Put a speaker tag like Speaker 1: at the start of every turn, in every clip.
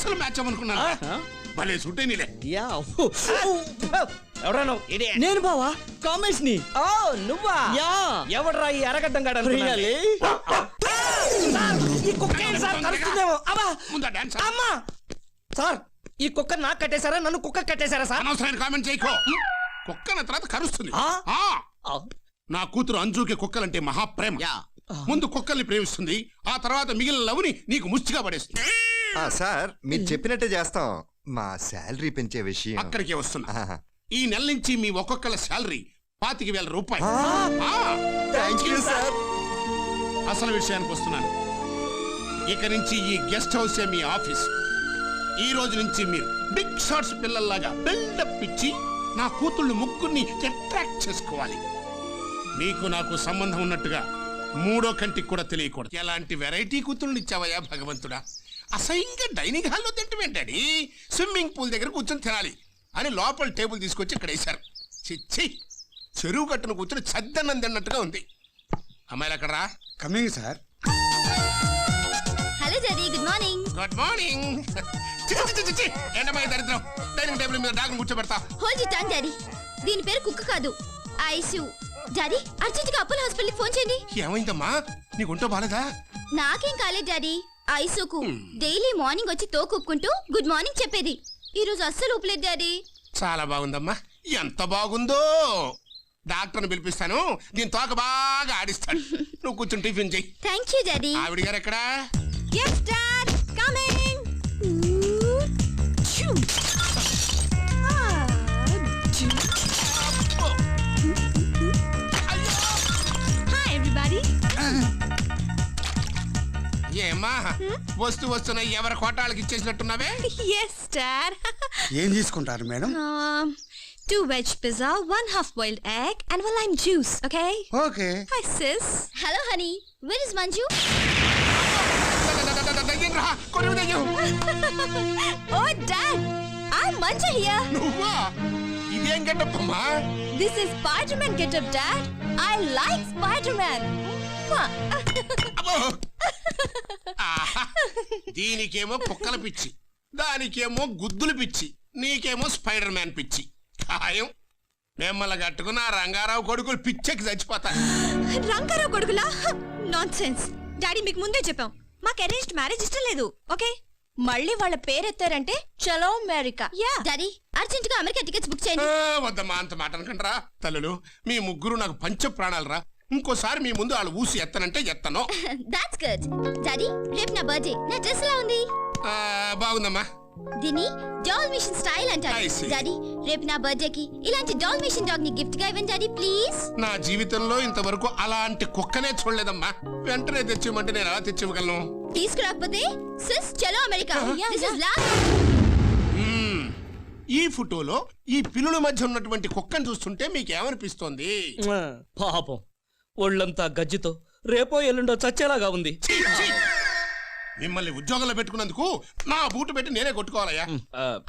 Speaker 1: అస్సలు మ్యాచ్ అవ్వనుకున్నాను. భలే సూట్ అయినలే.
Speaker 2: ఎవరా
Speaker 3: నేను బావా కామేష్ ని.
Speaker 2: నువ్వా? ఎవడ్రా ఈ అరగడ్డం గాడ? ఈ కుక్క ఏంటి సార్ కలుస్తుందేమో? అమ్మా సార్, ఈ కుక్క నాకు కట్టేశారా, నన్ను కుక్క కట్టేశారా సార్?
Speaker 1: అనవసరమైన కామెంట్ చేయకో. కుక్కన తర్వాత కరుస్తుంది. నా కూతురు అంజుకి కుక్కలంటే మహాప్రేమ. ముందు కుక్కల్ని ప్రేమిస్తుంది, ఆ తర్వాత మిగిలిన లవ్ని నీకు ముష్టిగా పడేస్తుంది.
Speaker 4: సార్ మీరు చెప్పినట్టే చేస్తాం. మా శాలరీ పెంచే విషయం
Speaker 1: అక్కడికే వస్తున్నా. ఈ నెల నుంచి మీ ఒక్కొక్కల శాలరీ 25,000 రూపాయలు. అసలు విషయానికి వస్తున్నాను. ఇక నుంచి ఈ గెస్ట్ హౌస్ మీ ఆఫీస్. ఈ రోజు నుంచి మీరు బిగ్ షాట్స్ పిల్లల్లాగా బిల్డప్ ఇచ్చి నా కూతుళ్ళు ముగ్గురిని అట్రాక్ట్ చేసుకోవాలి. మీకు నాకు సంబంధం ఉన్నట్టుగా మూడో కంటికి కూడా తెలియకూడదు. ఎలాంటి వెరైటీ కూతుళ్ళు ఇచ్చావయ్యా భగవంతుడా. అసహ్యంగా డైనింగ్ హాల్లో తింటమేంటాడి, స్విమ్మింగ్ పూల్ దగ్గర కూర్చొని తినాలి అని లోపల టేబుల్ తీసుకొచ్చి ఇక్కడ వేశారు. చిచ్చి, చెరువు కట్టును కూర్చొని చద్దన్నం తిన్నట్టుగా ఉంది. అమ్మాయిలు అక్కడరా.
Speaker 5: Coming sir.
Speaker 6: హలో జరీ, గుడ్ మార్నింగ్.
Speaker 1: Good morning. ఏంటమ్మా దరిద్రం, డైనింగ్ టేబుల్ మీద డాక్టర్ కూర్చోబెడతా.
Speaker 6: Hold it on daddy. దీని పేరు కుక్క కాదు, ఐసియు. డాడీ అర్జెంట్ గా అపోలో హాస్పిటల్ ఫోన్ చేయండి.
Speaker 1: ఏమైందమ్మా, నీకు ఒంటో బాలేదా?
Speaker 6: నాకేం కాలేదు డాడీ. ఐసుకు డైలీ మార్నింగ్ వచ్చి తోకుకుంటూ గుడ్ మార్నింగ్ చెప్పేది. ఈ రోజు అస్సలు ఊపలేదు డాడీ.
Speaker 1: చాలా బాగుందమ్మా, ఎంత బాగుందో. డాక్టర్ని పిలిపిస్తాను, దీని తోక బాగా ఆడిస్తాడు. నువ్వు కూర్చొని టిఫిన్ చెయ్యి.
Speaker 6: Thank you daddy.
Speaker 1: ఆవిడ గారు ఎక్కడా?
Speaker 6: yes dad coming. hi everybody.
Speaker 1: ఏమ్మా వస్తున్నా ఎవరి కోటాలకి ఇచ్చేసినట్టున్నావే?
Speaker 6: yes dad.
Speaker 5: ఏం తీసుకుంటారు madam?
Speaker 6: 2 veg pizza, 1 half boiled egg and 1 lime juice, okay?
Speaker 5: Okay.
Speaker 6: Hi sis. Hello honey. Where is Manju? Oh dad, I'm Manju here.
Speaker 1: నువ్వా? ఇదేం గెటప్ అమ్మా?
Speaker 6: This is Spider-Man getup dad. I like Spider-Man.
Speaker 1: దీనికేమో కుక్కల పిచ్చి, దానికేమో గుద్దులు పిచ్చి, నీకేమో spider man పిచ్చి. ఖాయం మిమ్మల్ని కట్టుకున్న రంగారావు కొడుకులు పిచ్చెక్కి చచ్చిపోతా.
Speaker 6: రంగారావు కొడుకులా? నాన్ సెన్స్ డాడీ, మీకు ముందే చెప్పాం మాకు అరేంజ్డ్ మ్యారేజ్ ఇష్టం లేదు, ఓకే? మళ్ళీ వాళ్ళ పేరెత్తారంటే చలో అమెరికా. డాడీ అర్జెంట్ గా అమెరికా టికెట్స్ బుక్ చేయండి.
Speaker 1: వద్దమ్మా, అంత మాట అనకండ్రా. తల్లులు మీ ముగ్గురు నాకు పంచ ప్రాణాలు రా. ఇంకోసారి మీ ముందు వాళ్ళు ఊసి ఎత్తనంటే ఎత్తను.
Speaker 6: That's good daddy. రేపు నా బర్త్డే, నా డ్రెస్ ఎలా ఉంది?
Speaker 1: బాగుందమ్మా.
Speaker 6: దీని డాల్మేషన్ స్టైల్ అంటారు. డాడీ రేపు నా బర్త్డే కి ఇలాంటి డాల్మేషన్ డాగ్ ని గిఫ్ట్ గా ఇవ్వండి డాడీ ప్లీజ్.
Speaker 1: నా జీవితంలో ఇంతవరకు అలాంటి కుక్కనే చూడలేదమ్మా. వెంటనే తెచ్చివ్వమంటే నేను ఎలా తెచ్చివ్వగలను?
Speaker 6: తీసుకురాకపోతే సిస్ చలో అమెరికా. This is last.
Speaker 1: ఈ ఫోటోలో ఈ పిల్లుల మధ్య ఉన్నటువంటి కుక్కను చూస్తుంటే మీకేమనిపిస్తోంది?
Speaker 2: పాపం, ఒళ్ళంతా గజ్జితో రేపో ఎల్లుండో చచ్చేలాగా ఉంది.
Speaker 1: మిమ్మల్ని ఉద్యోగంలో పెట్టుకున్నందుకు నా బూటు పెట్టి నేనే కొట్టుకోవాలయ్యా.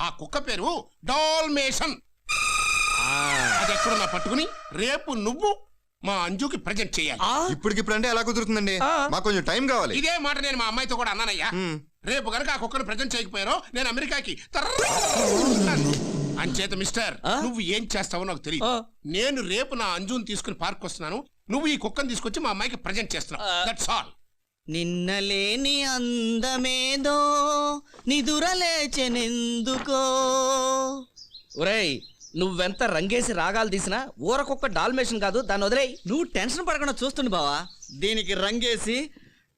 Speaker 1: ఆ కుక్క పేరు డాల్మేషన్. అది ఎక్కడున్నా పట్టుకుని రేపు నువ్వు మా అంజుకి ప్రెజెంట్ చేయాలి.
Speaker 4: ఇప్పటికిప్పుడు అంటే ఎలా కుదురుతుందండి? మాకు కొంచెం టైం కావాలి.
Speaker 1: ఇదే మాట నేను మా అమ్మాయితో కూడా అన్నానయ్యా. రేపు కనుక ఆ కుక్కను ప్రెజెంట్ చేయకపోయారో నేను అమెరికాకి అంచేత మిస్టర్, నువ్వు ఏం చేస్తావో నాకు తెలియదు. నేను రేపు నా అంజుని తీసుకుని పార్క్ వస్తున్నాను, నువ్వు ఈ కుక్కను తీసుకొచ్చి మా అమ్మాయికి ప్రెజెంట్ చేస్తున్నావు. That's all.
Speaker 3: నిన్నలేని అందమేదో నిదురలేచెనెందుకో.
Speaker 2: ఒరేయ్, నువ్వెంత రంగేసి రాగాలు తీసినా ఊరకొక్క డాల్మేషన్ కాదు, దాన్ని వదిలేయ్.
Speaker 3: నువ్వు టెన్షన్ పడకుండా చూస్తుండు బావా. దీనికి రంగేసి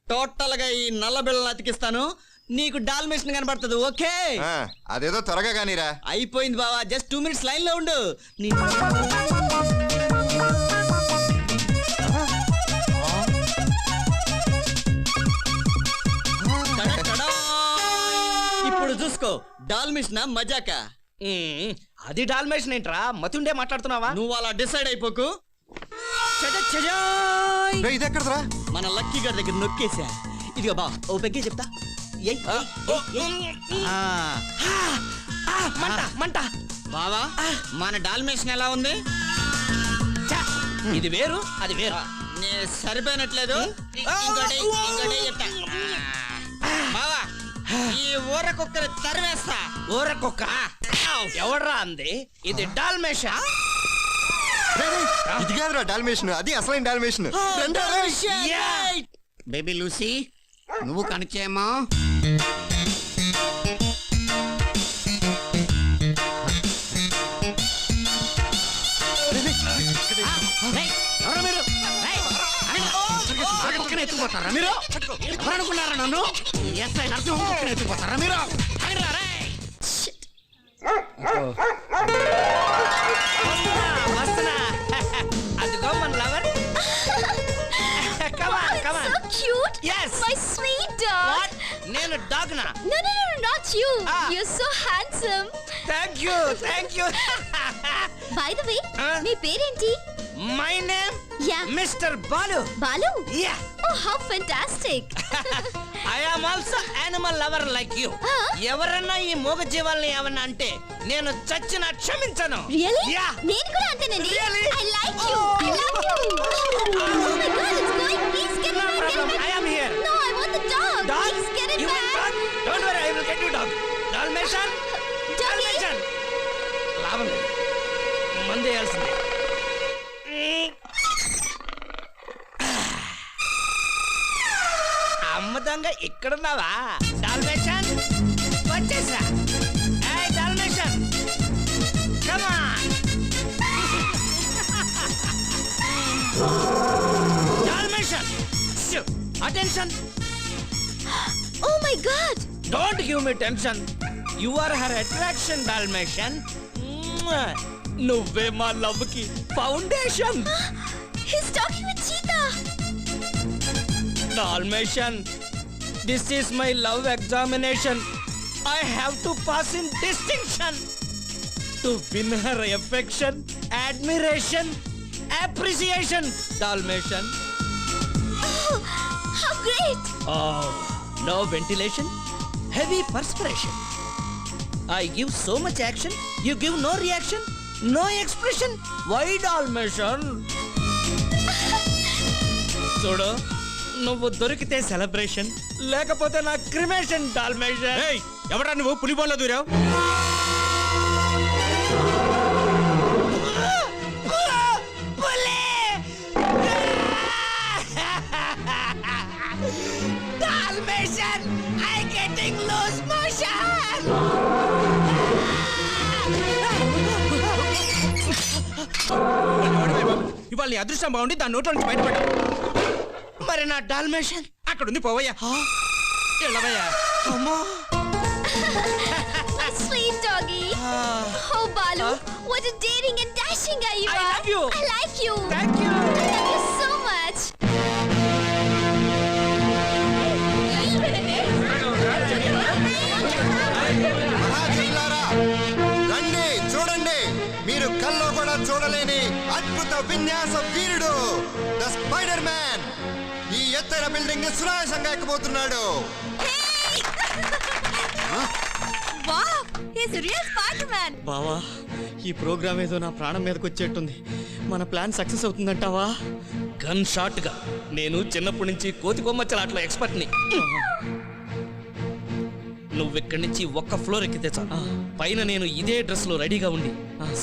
Speaker 3: టోటల్ గా ఈ నల్ల బిళ్ళను అతికిస్తాను, నీకు డాల్మేషన్ కనబడుతుంది, ఓకే?
Speaker 4: అదేదో త్వరగా కానీరా.
Speaker 3: అయిపోయింది బావా, జస్ట్ 2 minutes లైన్ లో ఉండు. ఇప్పుడు చూసుకో, డాల్మేషన్ మజాకా.
Speaker 2: అది డాల్మేషన్ ఏంట్రా, మతుండే మాట్లాడుతున్నావా?
Speaker 3: నువ్వు అలా డిసైడ్ అయిపోకు.
Speaker 4: ఇదెక్కడరా?
Speaker 3: మన లక్కీ గారి దగ్గర నొక్కేసా. ఇదిగో బా, ఓ పెగ్గే చెప్తా.
Speaker 2: మంట
Speaker 3: బావా, మన డాల్మేషన్ ఎలా ఉంది?
Speaker 2: ఇది వేరు, అది వేరు.
Speaker 3: సరిపోయినట్లేదు. ఇంకోటి చెప్తా బావా. ఈ ఊర కుక్కని తరిమేస్తా.
Speaker 2: ఊరకొక్క ఎవడ్రా అంది? ఇది డాల్మేషన్.
Speaker 4: ఇది కాదురా డాల్మేషన్, అది అసలైన డాల్మేషన్.
Speaker 1: బేబీ లూసీ నువ్వు కనిచేయమ్మా. ఎత్తుకుపోతారా మీరు? ఎవరనుకున్నారా నన్ను? ఎస్ఐ నరసింహ ఎత్తుకుపోతారా మీరు?
Speaker 2: వస్తున్నా. అదిగో మన lover. Come on, come on.
Speaker 6: So cute.
Speaker 2: Yes.
Speaker 6: My sweet dog.
Speaker 2: What? నేను డాగ్ నా?
Speaker 6: No, no, no, not you.
Speaker 2: Ah.
Speaker 6: You're so handsome.
Speaker 2: Thank you, thank you.
Speaker 6: By the way,
Speaker 2: Ah.
Speaker 6: మీ పేరేంటి?
Speaker 2: My name?
Speaker 6: Yeah.
Speaker 2: Mr. Balu.
Speaker 6: Balu.
Speaker 2: Yeah.
Speaker 6: Oh, how fantastic.
Speaker 2: I am also animal lover like you.
Speaker 6: Ah.
Speaker 2: ఎవరన్నా ఈ మూగ జీవాల్ని ఏమన్నా అంటే నేను చచ్చిన క్షమించను.
Speaker 6: Really?
Speaker 2: Yeah.
Speaker 6: నేను కూడా అంతేనండి.
Speaker 2: Really?
Speaker 6: I like you. I love you. Oh my God, it's going. Please get
Speaker 2: No
Speaker 6: it back.
Speaker 2: problem.
Speaker 6: Get it
Speaker 2: I
Speaker 6: back.
Speaker 2: am here.
Speaker 6: No, I want the dog.
Speaker 2: Dog?
Speaker 6: Please get it
Speaker 2: You want
Speaker 6: back.
Speaker 2: dog? Don't worry, I will get you dog. Dalmatian?
Speaker 6: Doggy.
Speaker 2: Dalmatian. లాభం లేదు. మందు వేయాల్సిందే. అమ్మ దొంగ ఇక్కడున్నావా? Dalmatian వచ్చేసా. ఏయ్ Dalmatian come on. Dalmatian attention.
Speaker 6: Oh my God.
Speaker 2: Don't give me tension. You are her attraction, Dalmatian. నువ్వే మా లవ్ కి foundation.
Speaker 6: He's talking with Cheetah.
Speaker 2: Dalmatian, this is my love examination. I have to pass in distinction to win her affection, admiration, appreciation. Dalmatian.
Speaker 6: Oh, how great.
Speaker 2: Oh, no ventilation, heavy perspiration. I give so much action, you give no reaction, no expression. Why Dalmatian? చూడు, నువ్వు దొరికితే celebration, లేకపోతే నా cremation. Dalmatian. ఎవడా నువ్వు పులిబోన్లో దూరావు? Dalmatian, I getting loose motion. ఇవాళ నీ అదృష్టం బాగుండి దాని నోట్లో నుంచి బయటపడ్డా. మరి నా డాల్మేషన్ అక్కడ ఉంది. పోవయ్యా, వెళ్ళవయ్యా. అమ్మా.
Speaker 6: My sweet doggy. Oh, Balu, what a daring and dashing guy you
Speaker 2: I
Speaker 6: are.
Speaker 2: love you.
Speaker 6: I like you.
Speaker 2: Thank you.
Speaker 6: I love you so much.
Speaker 4: మహాజనులారా, రండి చూడండి, మీరు కల్లో కూడా చూడలేని అద్భుత విన్యాస వీరుడు ద స్పైడర్ మ్యాన్ ఈ ఎత్తైన బిల్డింగ్ ని సునాయాసంగా ఎక్కబోతున్నాడు.
Speaker 6: Wow, he's a real Spider-Man.
Speaker 3: బావా, ఈ ప్రోగ్రామ్ ఏదో నా ప్రాణం మీదకి వచ్చేట్టుంది. మన ప్లాన్ సక్సెస్ అవుతుందంటావా?
Speaker 2: గన్ షాట్ గా నేను చిన్నప్పటి నుంచి కోతి కొమ్మచ్చలాట్లో ఎక్స్పర్ట్ని. నువ్వు ఇక్కడి నుంచి ఒక్క ఫ్లోర్ ఎక్కితే చాలు, పైన నేను ఇదే డ్రెస్ లో రెడీగా ఉండి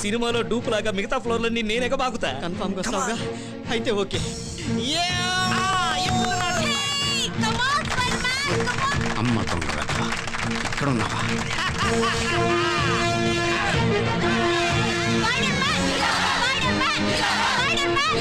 Speaker 2: సినిమాలో డూప్ లాగా మిగతా ఫ్లోర్లన్నీ నేను ఎగబాకుతా.
Speaker 3: కన్ఫర్మ్ గా వస్తావుగా? అయితే okay.
Speaker 6: Hey, come on, Spider-Man, come on.
Speaker 1: అమ్మ దొంగ ఇక్కడున్నావా?
Speaker 6: Spider-Man, Spider-Man, Spider-Man,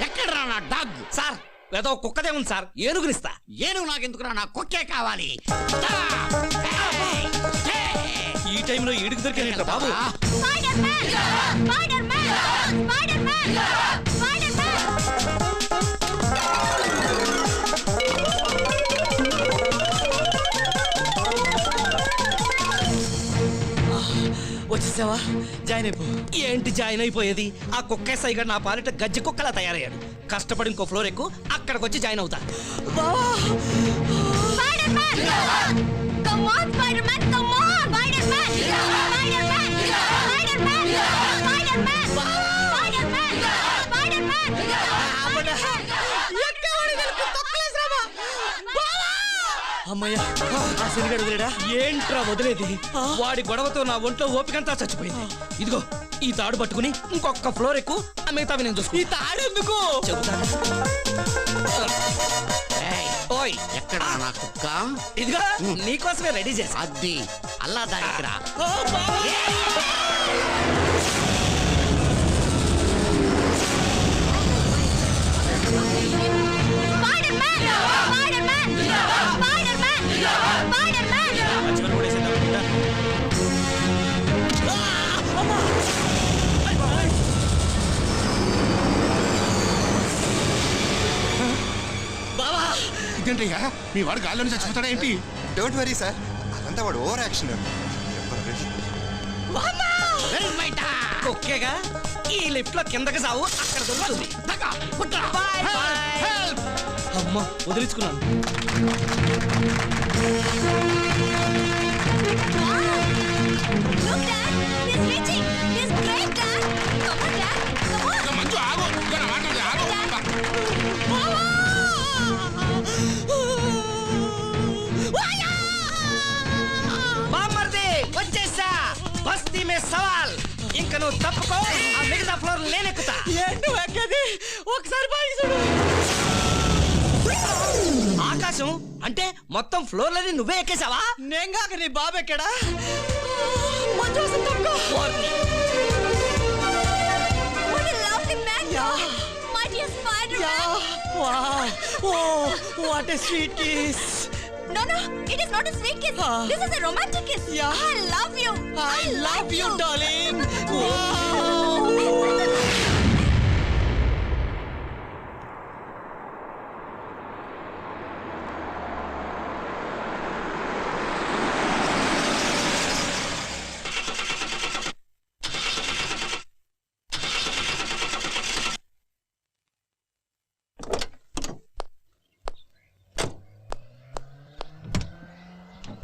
Speaker 1: ఎక్కడరా నా డాగ్?
Speaker 2: సార్, ఏదో కుక్కదే ఉంది సార్, ఏనుగునిస్తా.
Speaker 1: ఏనుగు నాకెందుకురా? నా కుక్కే కావాలి.
Speaker 2: ఈ టైంలో ఈడుకు దొరికిన బాబు.
Speaker 6: Spider-Man, Spider-Man, Spider-Man, Spider-Man.
Speaker 3: వచ్చేసావా? జాయిన్ అయిపో.
Speaker 2: ఏంటి జాయిన్ అయిపోయేది? ఆ కుక్కే సైగా నా పాలిట గజ్జి కుక్కలా తయారయ్యాడు. కష్టపడి ఇంకో ఫ్లోర్ ఎక్కు, అక్కడికి వచ్చి జాయిన్ అవుతా.
Speaker 6: Spider-Man! Come on, Spider-Man, come on! Spider-Man!
Speaker 3: అమ్మయ్యా ఆ శనిగాడు వదిలేడా?
Speaker 2: ఏంట్రా వదిలేది? వాడి గొడవతో నా ఒంట్లో ఓపికంతా చచ్చిపోయింది. ఇదిగో ఈ తాడు పట్టుకుని ఇంకొక ఫ్లోర్ ఎక్కువ, మిగతావి నేను చూసుకుంటా.
Speaker 3: ఈ తాడు ఎందుకు?
Speaker 2: చెబుతాను. ఓయ్
Speaker 1: ఎక్కడ నా కుక్క?
Speaker 2: ఇదిగో నీకోసమే రెడీ చేసా.
Speaker 1: అది అల్లా దానికి రా. ఇదేంటయ్యా, మీ వాడు గాల్లోనే చచ్చిపోతాడా ఏంటి?
Speaker 4: డోంట్ వరీ సార్, అదంతా వాడు ఓవర్ యాక్షన్.
Speaker 2: కుక్కేగా ఈ లిఫ్ట్ లో కిందకి సావు, అక్కడ దొరుకుతుంది. Bye, bye. అమ్మా వదిలించుకున్నాను.
Speaker 1: ఇక మంచు ఆగు, ఇక నా మాట విను, ఆగు.
Speaker 2: బామ్మర్ది వచ్చేసా, బస్తీ మే సవాల్. ఇంక నువ్వు తప్పుకో, ఆ మిగతా ఫ్లోర్ నేనెక్కుతా.
Speaker 3: ఏంటి ఎక్కది? ఒకసారి పైకి చూడు.
Speaker 2: ఆకాశం అంటే మొత్తం ఫ్లోర్లని నువ్వే ఎక్కేసావా?
Speaker 3: నేను కాక నీ బాబు ఎక్కడా? What a sweet kiss.
Speaker 6: No, it is not a sweet kiss. This is a romantic kiss.
Speaker 3: Yeah.
Speaker 6: I love you.
Speaker 3: I love you, darling.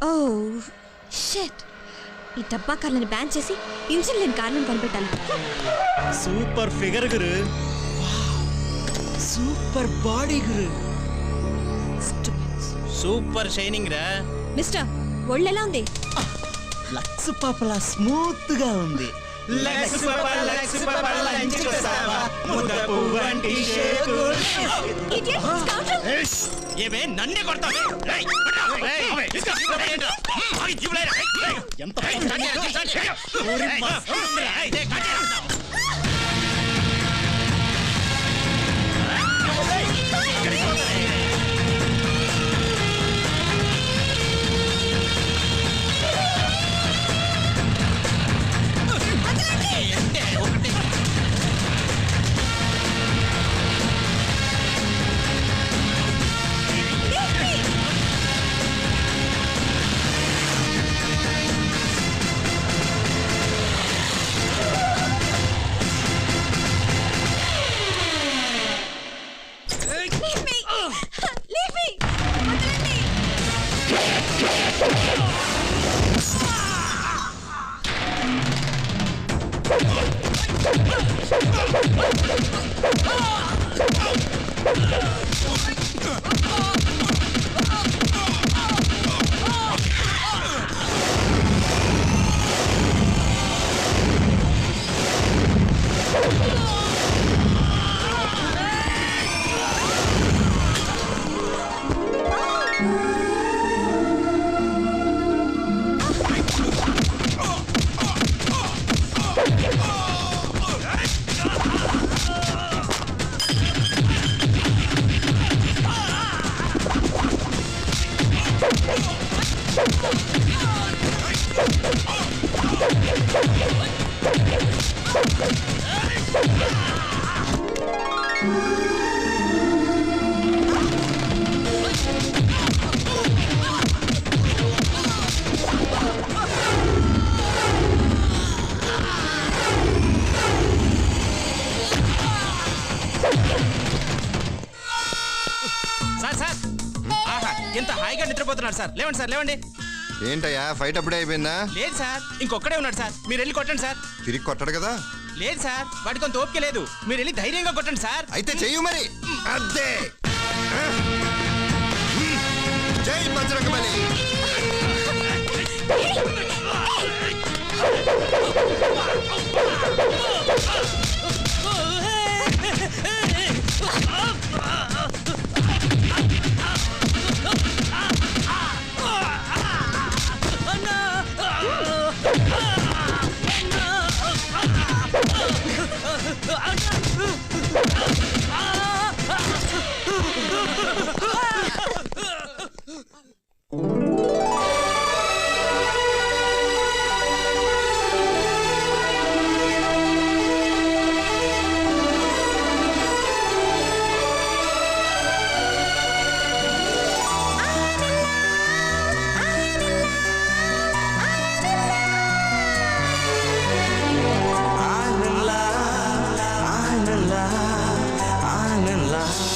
Speaker 6: Oh, shit. ఈ డబ్బా కార్లను బ్యాన్ చేసి ఇంజిన్ లేని కార్లను కనిపెట్టాలి.
Speaker 3: సూపర్ ఫిగర్ గురు, సూపర్ బాడీ గురు, super shining రా.
Speaker 6: Mister, ఒళ్ళెలా ఉంది?
Speaker 3: Lux పాపలా smooth గా ఉంది.
Speaker 6: Idiot, scoundrel.
Speaker 2: ఏమే నన్నే కొడతావే? ఎంత
Speaker 6: Leave me. వదలండి.
Speaker 2: సార్ సార్, ఆహా ఎంత హాయిగా నిద్రపోతున్నారు సార్. లేవండి సార్, లేవండి.
Speaker 4: ఏంటయ్యా ఫైట్ అప్పుడే అయిపోయిందా?
Speaker 7: లేదు సార్, ఇంకొక్కడే ఉన్నాడు సార్, మీరు వెళ్ళి కొట్టండి సార్.
Speaker 4: తిరిగి కొట్టడు కదా?
Speaker 7: లేదు సార్, వాడికి కొంత ఓపిక లేదు, మీరు వెళ్ళి ధైర్యంగా కొట్టండి సార్.
Speaker 4: అయితే చెయ్యు మరి. అదే జై బజరంగబలి.